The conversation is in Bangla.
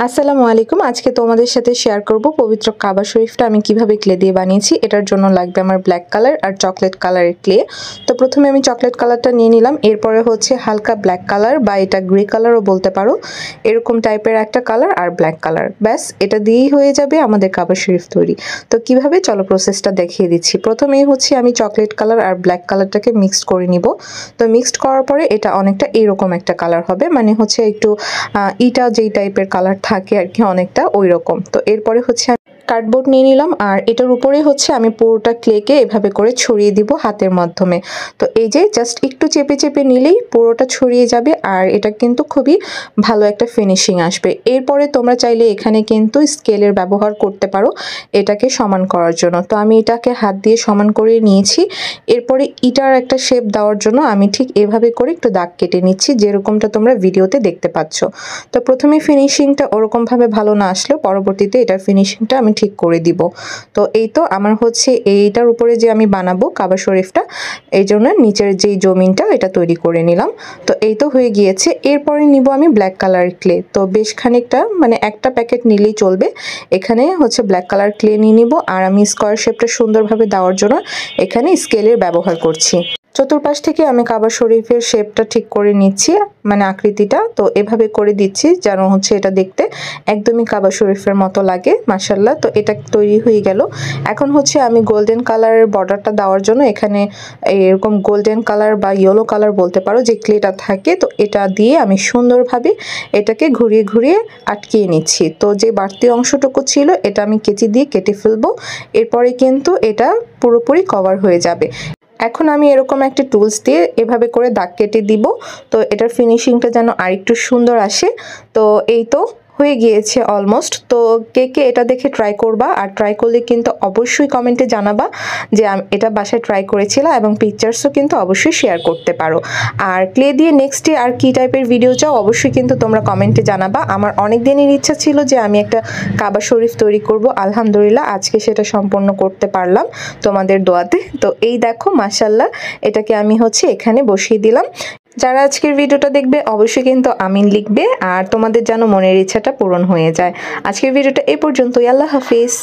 আসসালামু আলাইকুম। আজকে তোমাদের সাথে শেয়ার করব পবিত্র কাবা শরীফটা আমি কিভাবে ক্লে দিয়ে বানিয়েছি। এটার জন্য লাগবে আমার ব্ল্যাক কালার আর চকলেট কালারের ক্লে। তো প্রথমে আমি চকলেট কালারটা নিয়ে নিলাম, এরপরে হচ্ছে হালকা ব্ল্যাক কালার বা এটা গ্রে কালারও বলতে পারো, এরকম টাইপের একটা কালার আর ব্ল্যাক কালার, ব্যাস এটা দিয়েই হয়ে যাবে আমাদের কাবা শরীফ তৈরি। তো কিভাবে, চলো প্রসেসটা দেখিয়ে দিচ্ছি। প্রথমেই হচ্ছে আমি চকলেট কালার আর ব্ল্যাক কালারটাকে মিক্সড করে নিব। তো মিক্সড করার পরে এটা অনেকটা এরকম একটা কালার হবে, মানে হচ্ছে একটু ইটা যেই টাইপের কালার থাকে আর কি, অনেকটা ওই রকম। তো এরপরে হচ্ছে কার্ডবোর্ড নিয়ে নিলাম আর এটার উপরে হচ্ছে আমি পুরোটা ক্লেকে এভাবে করে ছড়িয়ে দিব হাতের মাধ্যমে। তো এই যে জাস্ট একটু চেপে চেপে নিলেই পুরোটা ছড়িয়ে যাবে আর এটা কিন্তু খুবই ভালো একটা ফিনিশিং আসবে। এরপরে তোমরা চাইলে এখানে কিন্তু স্কেলের ব্যবহার করতে পারো এটাকে সমান করার জন্য। তো আমি এটাকে হাত দিয়ে সমান করে নিয়েছি। এরপরে ইটার একটা শেপ দেওয়ার জন্য আমি ঠিক এভাবে করে একটু দাগ কেটে নিচ্ছি, যেরকমটা তোমরা ভিডিওতে দেখতে পাচ্ছ। তো প্রথমে ফিনিশিংটা ওরকমভাবে ভালো না আসলেও পরবর্তীতে এটার ফিনিশিংটা আমি ঠিক করে দিব। তো এই তো আমার হচ্ছে এইটার উপরে যে আমি বানাবো কাবা শরীফটা, এই জন্য নিচের যেই জমিনটা এটা তৈরি করে নিলাম। তো এই তো হয়ে গিয়েছে। এরপরে নিব আমি ব্ল্যাক কালার ক্লে। তো বেশ খানিকটা, মানে একটা প্যাকেট নিলেই চলবে। এখানে হচ্ছে ব্ল্যাক কালার ক্লে নিয়ে নিব আর আমি স্কোয়ার শেপটা সুন্দরভাবে দেওয়ার জন্য এখানে স্কেলের ব্যবহার করছি। চতুর্পাশ থেকে আমি কাবা শরীফের শেপটা ঠিক করে নিচ্ছি, মানে আকৃতিটা। তো এভাবে করে দিচ্ছি যেন হচ্ছে এটা দেখতে একদমই কাবা শরীফের মতো লাগে। মাশাআল্লাহ, তো এটা তৈরি হয়ে গেল। এখন হচ্ছে আমি গোল্ডেন কালারের বর্ডারটা দেওয়ার জন্য এখানে এরকম গোল্ডেন কালার বা ইয়েলো কালার বলতে পারো যে ক্লেটা থাকে, তো এটা দিয়ে আমি সুন্দরভাবে এটাকে ঘুরিয়ে ঘুরিয়ে আটকিয়ে নিচ্ছি। তো যে বাড়তি অংশটুকু ছিল এটা আমি কেচি দিয়ে কেটে ফেলবো। এরপরে কিন্তু এটা পুরোপুরি কভার হয়ে যাবে। এখন আমি এরকম একটা টুলস দিয়ে এভাবে করে দাগ কেটে দিব, তো এটার ফিনিশিংটা যেন আরেকটু সুন্দর আসে। তো এই তো হয়ে গিয়েছে অলমোস্ট। তো কে কে এটা দেখে ট্রাই করবা, আর ট্রাই করলে কিন্তু অবশ্যই কমেন্টে জানাবা যে এটা বাসায় ট্রাই করেছিলাম, এবং পিকচার্সও কিন্তু অবশ্যই শেয়ার করতে পারো। আর ক্লে দিয়ে নেক্সটে আর কি টাইপের ভিডিও চাও অবশ্যই কিন্তু তোমরা কমেন্টে জানাবা। আমার অনেক দিনের ইচ্ছা ছিল যে আমি একটা কাবা শরীফ তৈরি করব, আলহামদুলিল্লাহ আজকে সেটা সম্পন্ন করতে পারলাম তোমাদের দোয়াতে। তো এই দেখো মাশাআল্লাহ, এটাকে আমি হচ্ছে এখানে বসিয়ে দিলাম। যারা আজকের ভিডিওটা দেখবে অবশ্যই কিন্তু আমিন লিখবে, আর তোমাদের যেন মনের ইচ্ছাটা পূরণ হয়ে যায়। আজকের ভিডিওটা এই পর্যন্তই। আল্লাহ হাফিজ।